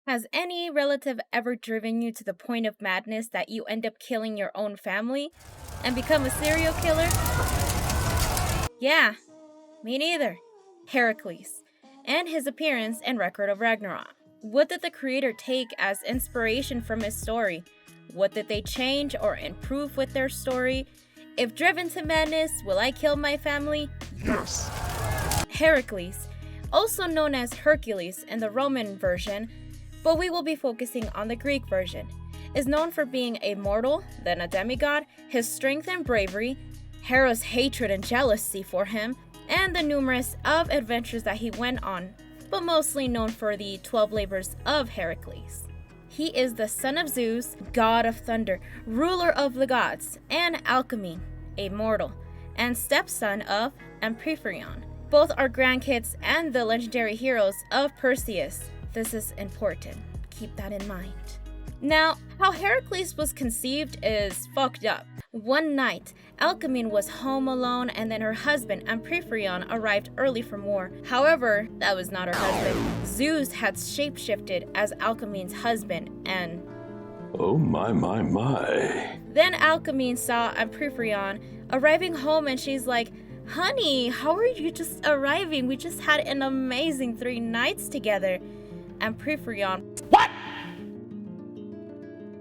Has any relative ever driven you to the point of madness that you end up killing your own family and become a serial killer? Yeah, me neither. Heracles, and his appearance in Record of Ragnarok. What did the creator take as inspiration from his story? What did they change or improve with their story? If driven to madness, will I kill my family? Yes. Heracles, also known as Hercules in the Roman version, but we will be focusing on the Greek version, is known for being a mortal, then a demigod, his strength and bravery, Hera's hatred and jealousy for him, and the numerous of adventures that he went on, but mostly known for the 12 labors of Heracles. He is the son of Zeus, god of thunder, ruler of the gods, and Alcmene, a mortal, and stepson of Amphitryon. Both are grandkids and the legendary heroes of Perseus. This is important. Keep that in mind. Now, how Heracles was conceived is fucked up. One night, Alcmene was home alone and then her husband, Amphitryon, arrived early from war. However, that was not her husband. Zeus had shapeshifted as Alcmene's husband and... Oh my. Then Alcmene saw Amphitryon arriving home and she's like, "Honey, how are you just arriving? We just had an amazing 3 nights together." Amphitryon, What?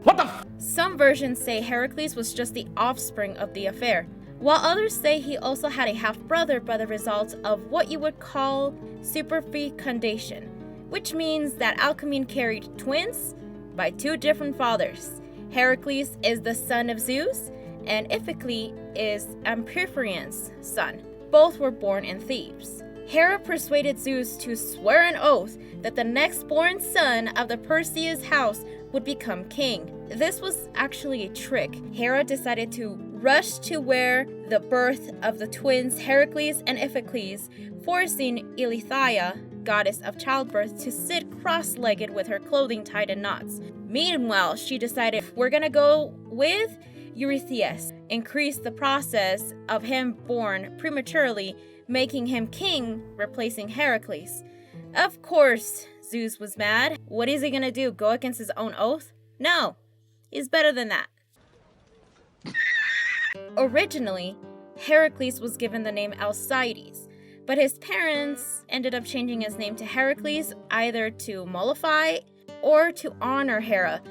What the f? Some versions say Heracles was just the offspring of the affair, while others say he also had a half-brother by the result of what you would call superfecundation, which means that Alcmene carried twins by 2 different fathers. Heracles is the son of Zeus, and Iphicles is Amphitryon's son. Both were born in Thebes. Hera persuaded Zeus to swear an oath that the next born son of the Perseus house would become king. This was actually a trick. Hera decided to rush to where the birth of the twins Heracles and Iphicles, forcing Eileithyia, goddess of childbirth, to sit cross-legged with her clothing tied in knots. Meanwhile, she decided, we're gonna go with Eurystheus, increase the process of him born prematurely, making him king, replacing Heracles. Of course, Zeus was mad. What is he gonna do, go against his own oath? No, he's better than that. Originally, Heracles was given the name Alcides, but his parents ended up changing his name to Heracles either to mollify or to honor Hera,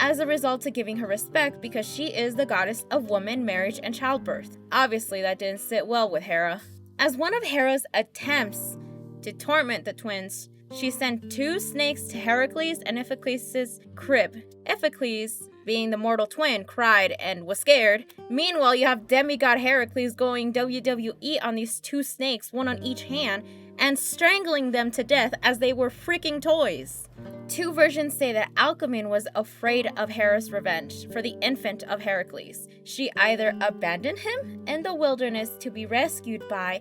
as a result of giving her respect because she is the goddess of woman, marriage, and childbirth. Obviously, that didn't sit well with Hera. As one of Hera's attempts to torment the twins, she sent 2 snakes to Heracles and Iphicles' crib. Iphicles, being the mortal twin, cried and was scared. Meanwhile, you have demigod Heracles going WWE on these 2 snakes, one on each hand, and strangling them to death as they were freaking toys. 2 versions say that Alcmene was afraid of Hera's revenge for the infant of Heracles. She either abandoned him in the wilderness to be rescued by,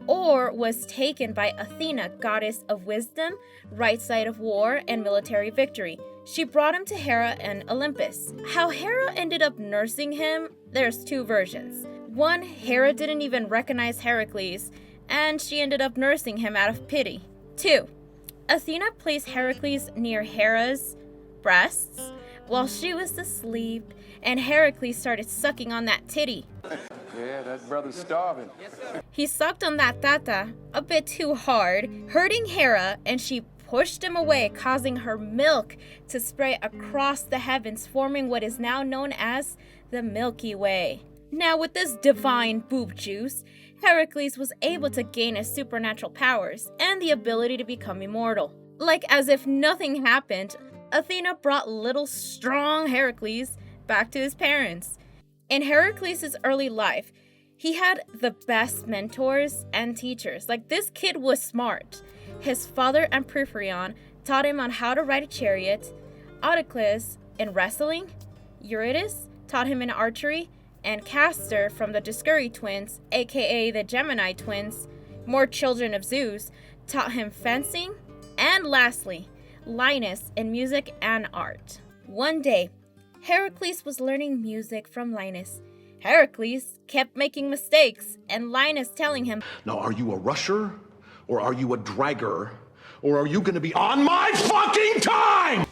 or was taken by Athena, goddess of wisdom, right side of war, and military victory. She brought him to Hera and Olympus. How Hera ended up nursing him, there's 2 versions. One, Hera didn't even recognize Heracles, and she ended up nursing him out of pity. 2, Athena placed Heracles near Hera's breasts while she was asleep, and Heracles started sucking on that titty. Yeah, that brother's starving. He sucked on that tata a bit too hard, hurting Hera, and she pushed him away, causing her milk to spray across the heavens, forming what is now known as the Milky Way. Now, with this divine boob juice, Heracles was able to gain his supernatural powers and the ability to become immortal. Like as if nothing happened, Athena brought little strong Heracles back to his parents. In Heracles' early life, he had the best mentors and teachers. Like, this kid was smart. His father, Amphitryon, taught him on how to ride a chariot, Autoclus in wrestling, Eurytus taught him in archery, and Castor from the Discuri twins, aka the Gemini twins, more children of Zeus, taught him fencing, and lastly, Linus in music and art. One day, Heracles was learning music from Linus. Heracles kept making mistakes, and Linus telling him, Now, are you a rusher, or are you a dragger, or are you gonna be on my fucking time?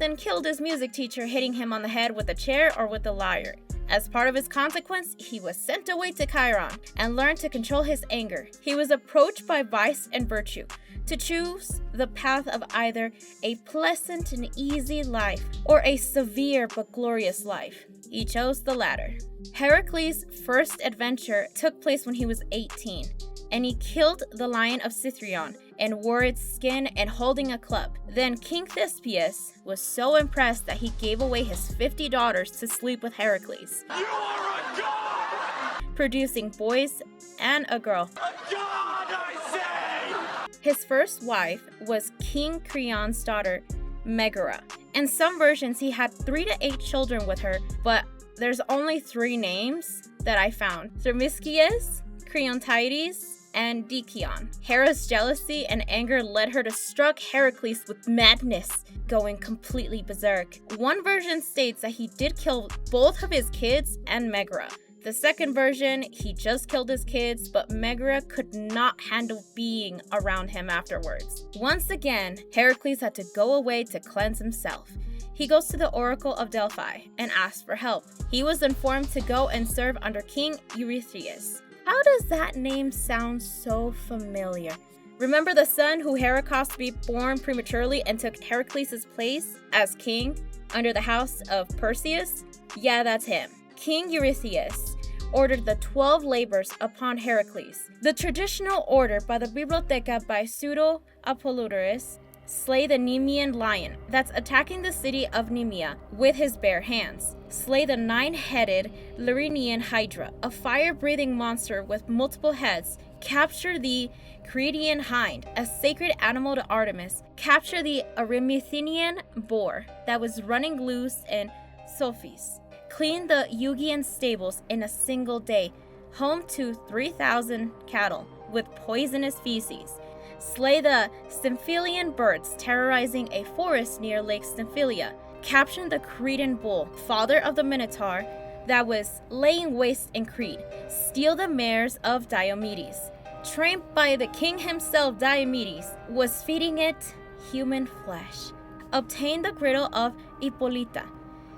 then killed his music teacher, hitting him on the head with a chair or with a lyre. As part of his consequence, he was sent away to Chiron and learned to control his anger. He was approached by vice and virtue to choose the path of either a pleasant and easy life or a severe but glorious life. He chose the latter. Heracles' first adventure took place when he was 18, and he killed the lion of Cithaeron and wore its skin and holding a club. Then King Thespius was so impressed that he gave away his 50 daughters to sleep with Heracles. You are a god! Producing boys and a girl. A god, I say! His first wife was King Creon's daughter, Megara. In some versions, he had 3 to 8 children with her, but there's only 3 names that I found: Thermiscius, Creontides, and Dicion. Hera's jealousy and anger led her to struck Heracles with madness, going completely berserk. One version states that he did kill both of his kids and Megara. The second version, he just killed his kids, but Megara could not handle being around him afterwards. Once again, Heracles had to go away to cleanse himself. He goes to the Oracle of Delphi and asks for help. He was informed to go and serve under King Eurystheus. How does that name sound so familiar? Remember the son who Heracles be born prematurely and took Heracles' place as king under the house of Perseus? Yeah, that's him. King Eurystheus ordered the 12 labors upon Heracles. The traditional order by the Bibliotheca by Pseudo Apollodorus: slay the Nemean lion that's attacking the city of Nemea with his bare hands. Slay the 9-headed Lyrinian Hydra, a fire-breathing monster with multiple heads. Capture the Cretian hind, a sacred animal to Artemis. Capture the Erymathenian boar that was running loose in Sulphis. Clean the Eugian stables in a single day, home to 3,000 cattle with poisonous feces. Slay the Stymphalian birds terrorizing a forest near Lake Stymphalia. Capture the Cretan bull, father of the Minotaur, that was laying waste in Crete. Steal the mares of Diomedes. Trained by the king himself, Diomedes was feeding it human flesh. Obtain the girdle of Hippolyta.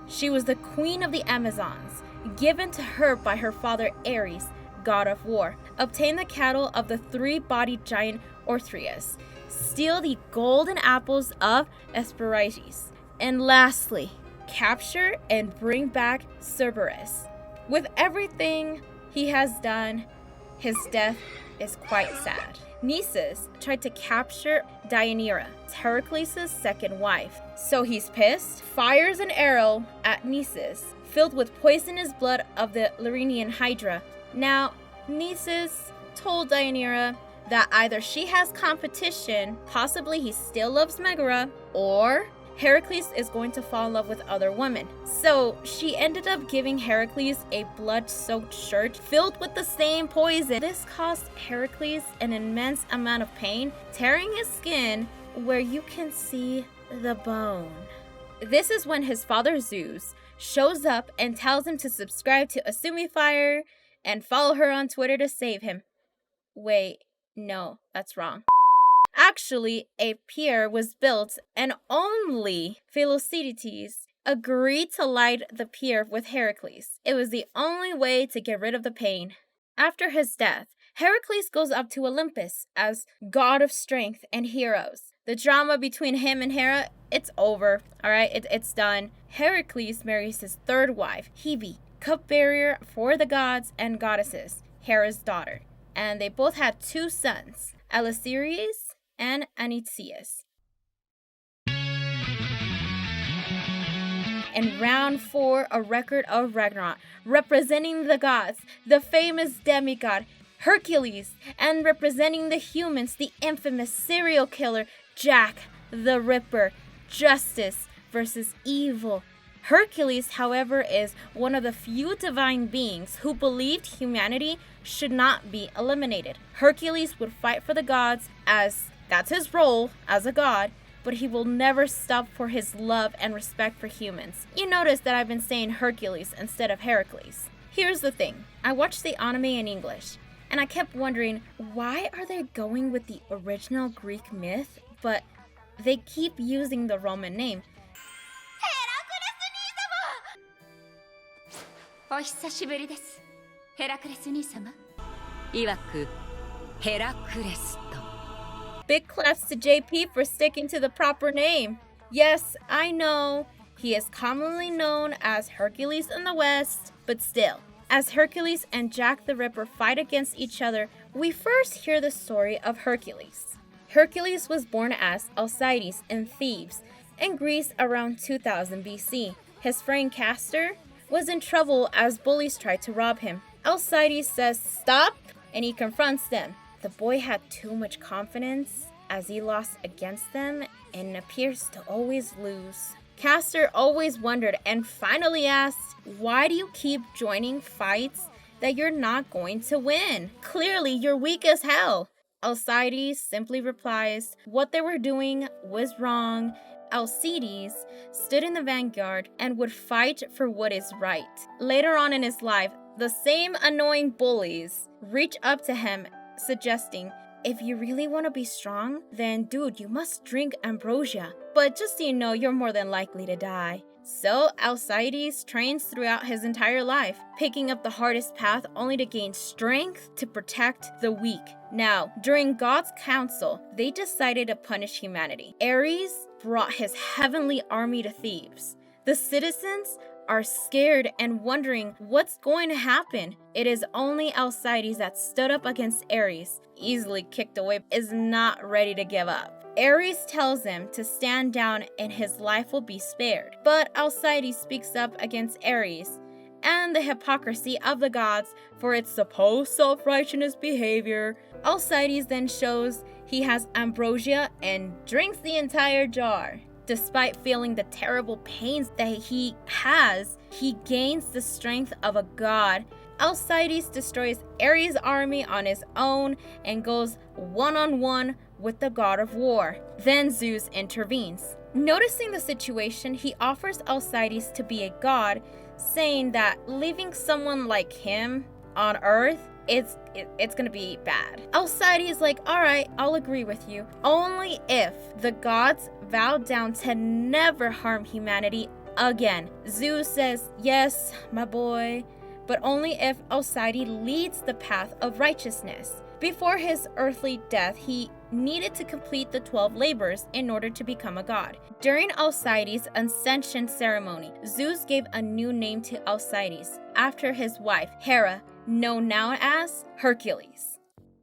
She was the queen of the Amazons, given to her by her father Ares, god of war. Obtain the cattle of the 3-bodied giant Orthreus. Steal the golden apples of Hesperides. And lastly, capture and bring back Cerberus. With everything he has done, his death is quite sad. Nisus tried to capture Deianira, Heracles' second wife. So he's pissed, fires an arrow at Nisus, filled with poisonous blood of the Lyrinian Hydra. Now, Nisus told Deianira that either she has competition, possibly he still loves Megara, or Heracles is going to fall in love with other women. So she ended up giving Heracles a blood-soaked shirt filled with the same poison. This caused Heracles an immense amount of pain, tearing his skin where you can see the bone. This is when his father Zeus shows up and tells him to subscribe to Asumifire and follow her on Twitter to save him. Wait, no, that's wrong. Actually, a pier was built and only Philoctetes agreed to light the pier with Heracles. It was the only way to get rid of the pain. After his death, Heracles goes up to Olympus as god of strength and heroes. The drama between him and Hera, it's over, alright? It's done. Heracles marries his third wife, Hebe, cupbearer for the gods and goddesses, Hera's daughter. And they both had 2 sons, Alloceres and Anitzius. In round 4, a record of Ragnarok, representing the gods, the famous demigod Hercules, and representing the humans, the infamous serial killer Jack the Ripper. Justice versus evil. Hercules, however, is one of the few divine beings who believed humanity should not be eliminated. Hercules would fight for the gods, as that's his role as a god, but he will never stop for his love and respect for humans. You notice that I've been saying Hercules instead of Heracles. Here's the thing. I watched the anime in English, and I kept wondering, why are they going with the original Greek myth, but they keep using the Roman name? お久しぶりです。ヘラクレス兄様。曰くヘラクレスと。 Big claps to JP for sticking to the proper name. Yes, I know. He is commonly known as Hercules in the West, but still, as Hercules and Jack the Ripper fight against each other, we first hear the story of Hercules. Hercules was born as Alcides in Thebes, in Greece around 2000 BC. His friend Castor was in trouble as bullies tried to rob him. Alcides says stop, and he confronts them. The boy had too much confidence as he lost against them and appears to always lose. Castor always wondered and finally asked, why do you keep joining fights that you're not going to win? Clearly, you're weak as hell. Alcides simply replies, what they were doing was wrong. Alcides stood in the vanguard and would fight for what is right. Later on in his life, the same annoying bullies reach up to him, suggesting, if you really want to be strong, then dude, you must drink ambrosia. But just so you know, you're more than likely to die. So Alcides trains throughout his entire life, picking up the hardest path only to gain strength to protect the weak. Now, during God's council, they decided to punish humanity. Ares brought his heavenly army to Thebes. The citizens are scared and wondering what's going to happen. It is only Alcides that stood up against Ares, easily kicked away, is not ready to give up. Ares tells him to stand down and his life will be spared. But Alcides speaks up against Ares and the hypocrisy of the gods for its supposed self-righteous behavior. Alcides then shows he has ambrosia and drinks the entire jar. Despite feeling the terrible pains that he has, he gains the strength of a god. Alcides destroys Ares' army on his own and goes one-on-one with the god of war. Then Zeus intervenes. Noticing the situation, he offers Alcides to be a god, saying that leaving someone like him on Earth, it's gonna be bad. Alcides is like, alright, I'll agree with you. Only if the gods vow down to never harm humanity again. Zeus says, yes, my boy, but only if Alcides leads the path of righteousness. Before his earthly death, he needed to complete the 12 labors in order to become a god. During Alcides' ascension ceremony, Zeus gave a new name to Alcides after his wife, Hera, known now as Hercules.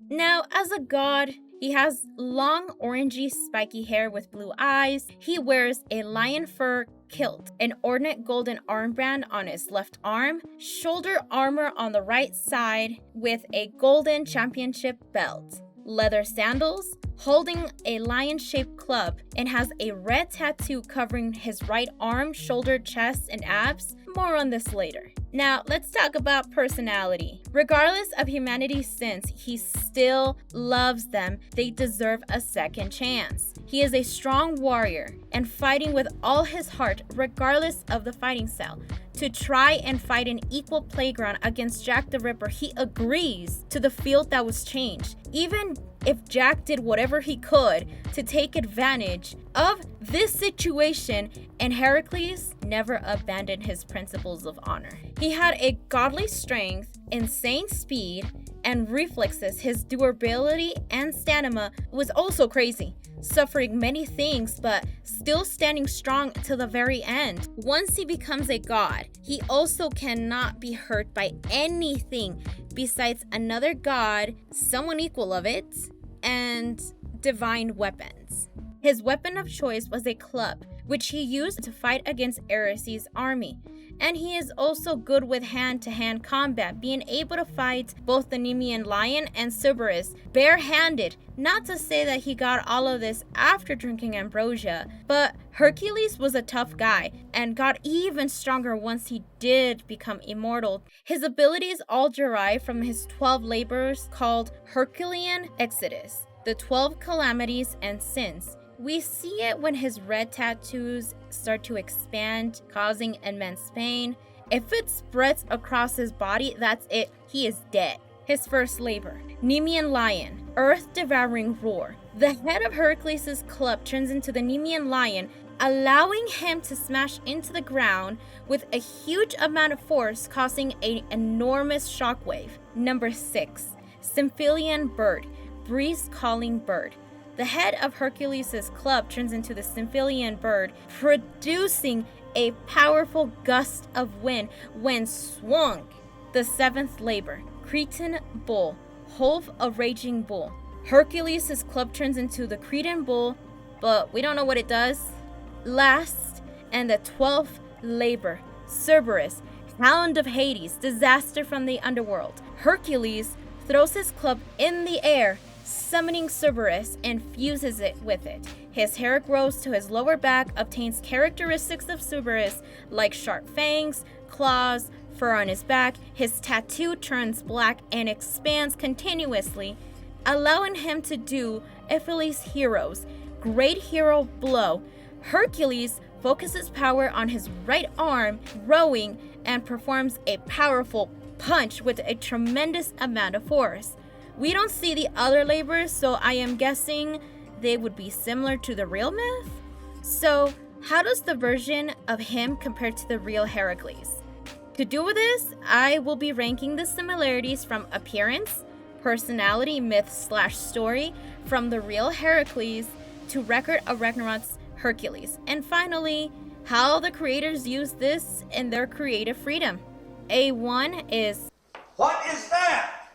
Now, as a god, he has long orangey spiky hair with blue eyes. He wears a lion fur kilt, an ornate golden armband on his left arm, shoulder armor on the right side with a golden championship belt, leather sandals, holding a lion-shaped club, and has a red tattoo covering his right arm, shoulder, chest, and abs. More on this later. Now, let's talk about personality. Regardless of humanity's sins, he still loves them. They deserve a second chance. He is a strong warrior and fighting with all his heart, regardless of the fighting style. To try and fight an equal playground against Jack the Ripper, he agrees to the field that was changed. Even if Jack did whatever he could to take advantage of this situation, and Heracles never abandoned his principles of honor. He had a godly strength, insane speed, and reflexes. His durability and stamina was also crazy, suffering many things but still standing strong to the very end. Once he becomes a god, he also cannot be hurt by anything besides another god, someone equal of it, and divine weapons. His weapon of choice was a club, which he used to fight against Ares' army. And he is also good with hand-to-hand combat, being able to fight both the Nemean lion and Cerberus bare-handed. Not to say that he got all of this after drinking ambrosia, but Hercules was a tough guy and got even stronger once he did become immortal. His abilities all derive from his 12 labors called Herculean Exodus, the 12 calamities and sins. We see it when his red tattoos start to expand, causing immense pain. If it spreads across his body, that's it. He is dead. His first labor, Nemean lion, earth-devouring roar. The head of Heracles' club turns into the Nemean lion allowing him to smash into the ground with a huge amount of force, causing an enormous shockwave. Number 6. Symphilian bird, breeze-calling bird. The head of Hercules' club turns into the Symphilian bird, producing a powerful gust of wind when swung. The 7th labor, Cretan bull, hove a raging bull. Hercules' club turns into the Cretan bull, but we don't know what it does. Last, and the 12th labor, Cerberus, hound of Hades, disaster from the underworld. Hercules throws his club in the air, summoning Cerberus, and fuses it with it. His hair grows to his lower back, obtains characteristics of Cerberus like sharp fangs, claws, fur on his back. His tattoo turns black and expands continuously, allowing him to do Achilles' heroes, great hero blow. Hercules focuses power on his right arm, rowing, and performs a powerful punch with a tremendous amount of force. We don't see the other labors, so I am guessing they would be similar to the real myth. So, how does the version of him compare to the real Heracles? To do with this, I will be ranking the similarities from appearance, personality, myth/story from the real Heracles to Record of Ragnarok's Hercules, and finally, how the creators use this in their creative freedom. A1 is What is that?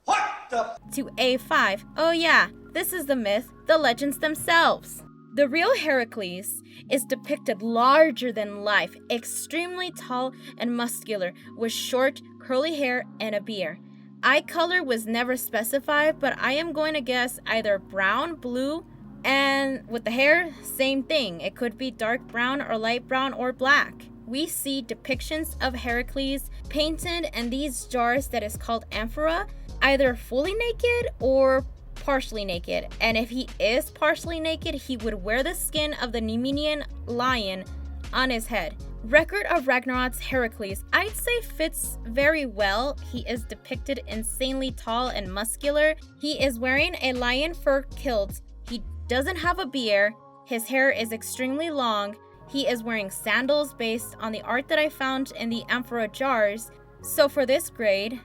What the? To A5. Oh yeah, this is the myth, the legends themselves. The real Heracles is depicted larger than life, extremely tall and muscular, with short, curly hair and a beard. Eye color was never specified, but I am going to guess either brown, blue, and with the hair, same thing. It could be dark brown or light brown or black. We see depictions of Heracles painted in these jars that is called amphora, either fully naked or partially naked. And if he is partially naked, he would wear the skin of the Nemean lion on his head. Record of Ragnarok's Heracles, I'd say fits very well. He is depicted insanely tall and muscular. He is wearing a lion fur kilt. He doesn't have a beard. His hair is extremely long. He is wearing sandals based on the art that I found in the amphora jars. So for this grade,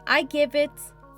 I give it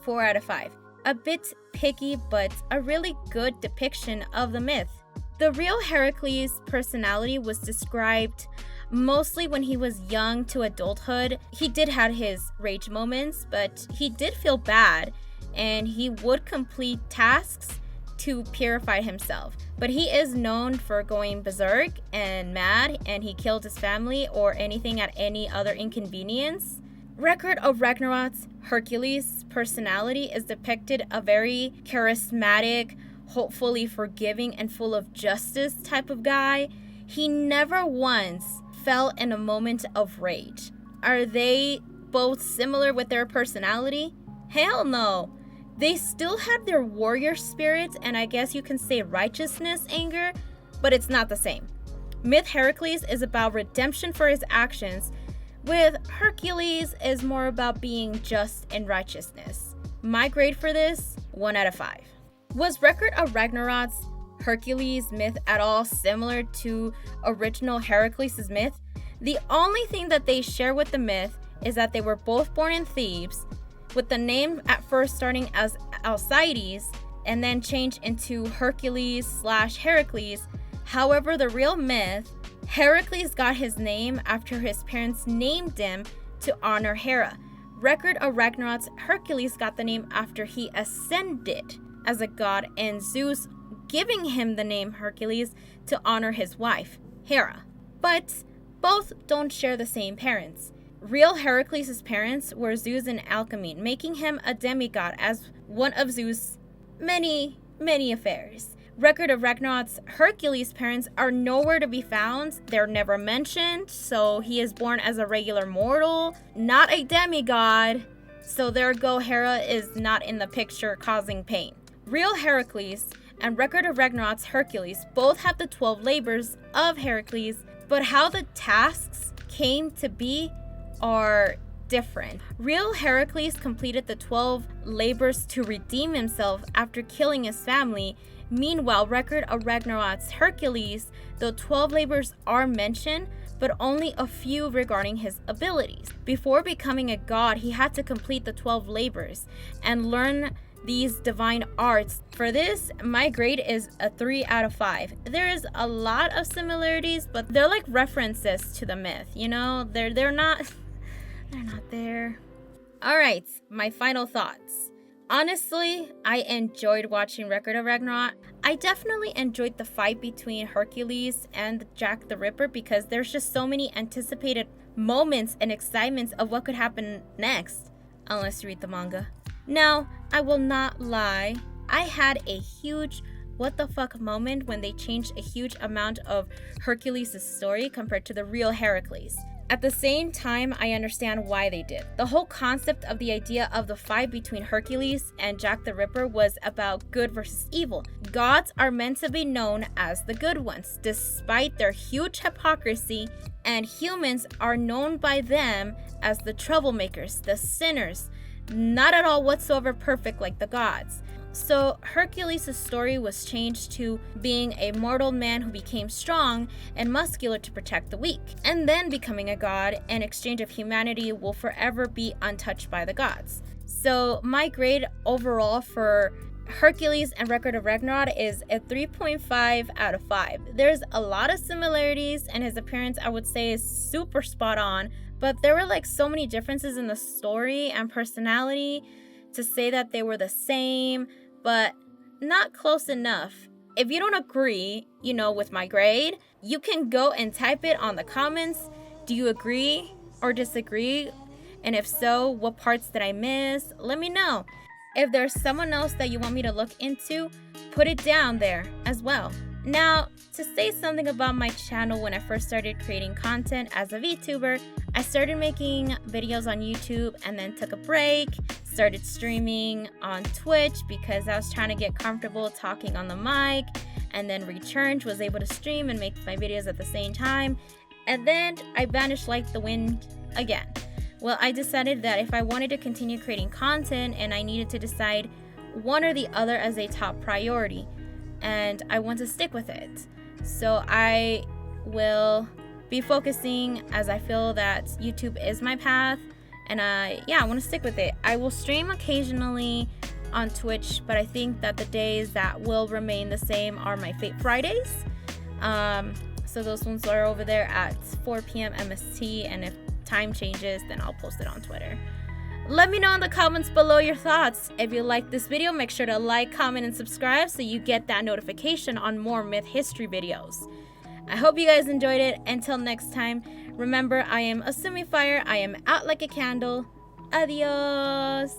4 out of 5. A bit picky, but a really good depiction of the myth. The real Heracles' personality was described mostly when he was young to adulthood. He did have his rage moments, but he did feel bad, and he would complete tasks to purify himself. But he is known for going berserk and mad, and he killed his family or anything at any other inconvenience. Record of Ragnarok's Hercules' personality is depicted a very charismatic, hopefully forgiving and full of justice type of guy. He never once fell in a moment of rage. Are they both similar with their personality? Hell no. They still had their warrior spirit, and I guess you can say righteousness anger, but it's not the same. Myth Heracles is about redemption for his actions, with Hercules is more about being just and righteousness. My grade for this, 1 out of 5. Was Record of Ragnarok's Hercules myth at all similar to original Heracles' myth? The only thing that they share with the myth is that they were both born in Thebes, with the name at first starting as Alcides and then changed into Hercules/Heracles. However, the real myth, Heracles got his name after his parents named him to honor Hera. Record of Ragnarok's Hercules got the name after he ascended as a god, and Zeus giving him the name Hercules to honor his wife, Hera. But both don't share the same parents. Real Heracles' parents were Zeus and Alcmene, making him a demigod as one of Zeus' many affairs. Record of Ragnarok's Hercules' parents are nowhere to be found. They're never mentioned, so he is born as a regular mortal, not a demigod. So there go, Hera is not in the picture causing pain. Real Heracles and Record of Ragnarok's Hercules both have the 12 labors of Heracles, but how the tasks came to be are different. Real Heracles completed the 12 labors to redeem himself after killing his family, Meanwhile, Record of Ragnarok's Hercules, the 12 labors are mentioned, but only a few regarding his abilities. Before becoming a god, he had to complete the 12 labors and learn these divine arts. For this, my grade is a 3 out of 5. There is a lot of similarities, but they're like references to the myth, you know? They're not there. All right, my final thoughts. Honestly, I enjoyed watching Record of Ragnarok. I definitely enjoyed the fight between Hercules and Jack the Ripper because there's just so many anticipated moments and excitements of what could happen next, unless you read the manga. Now, I will not lie, I had a huge what the fuck moment when they changed a huge amount of Hercules' story compared to the real Heracles. At the same time, I understand why they did. The whole concept of the idea of the fight between Hercules and Jack the Ripper was about good versus evil. Gods are meant to be known as the good ones, despite their huge hypocrisy, and humans are known by them as the troublemakers, the sinners, not at all whatsoever perfect like the gods. So Hercules' story was changed to being a mortal man who became strong and muscular to protect the weak, and then becoming a god in exchange of humanity will forever be untouched by the gods. So my grade overall for Hercules and Record of Ragnarok is a 3.5 out of 5. There's a lot of similarities, and his appearance I would say is super spot on, but there were like so many differences in the story and personality to say that they were the same, but not close enough. If you don't agree, with my grade, you can go and type it on the comments. Do you agree or disagree? And if so, what parts did I miss? Let me know. If there's someone else that you want me to look into, put it down there as well. Now, to say something about my channel, when I first started creating content as a VTuber, I started making videos on YouTube and then took a break, started streaming on Twitch because I was trying to get comfortable talking on the mic, and then returned, was able to stream and make my videos at the same time, and then I vanished like the wind again. Well, I decided that if I wanted to continue creating content and I needed to decide one or the other as a top priority, and I want to stick with it. So I will be focusing, as I feel that YouTube is my path, and I want to stick with it. I will stream occasionally on Twitch, but I think that the days that will remain the same are my Fate Fridays. So those ones are over there at 4 p.m. MST, and if time changes, then I'll post it on Twitter. Let me know in the comments below your thoughts. If you like this video, make sure to like, comment, and subscribe so you get that notification on more myth history videos. I hope you guys enjoyed it. Until next time, remember, I am Asumi Fire. I am out like a candle. Adios.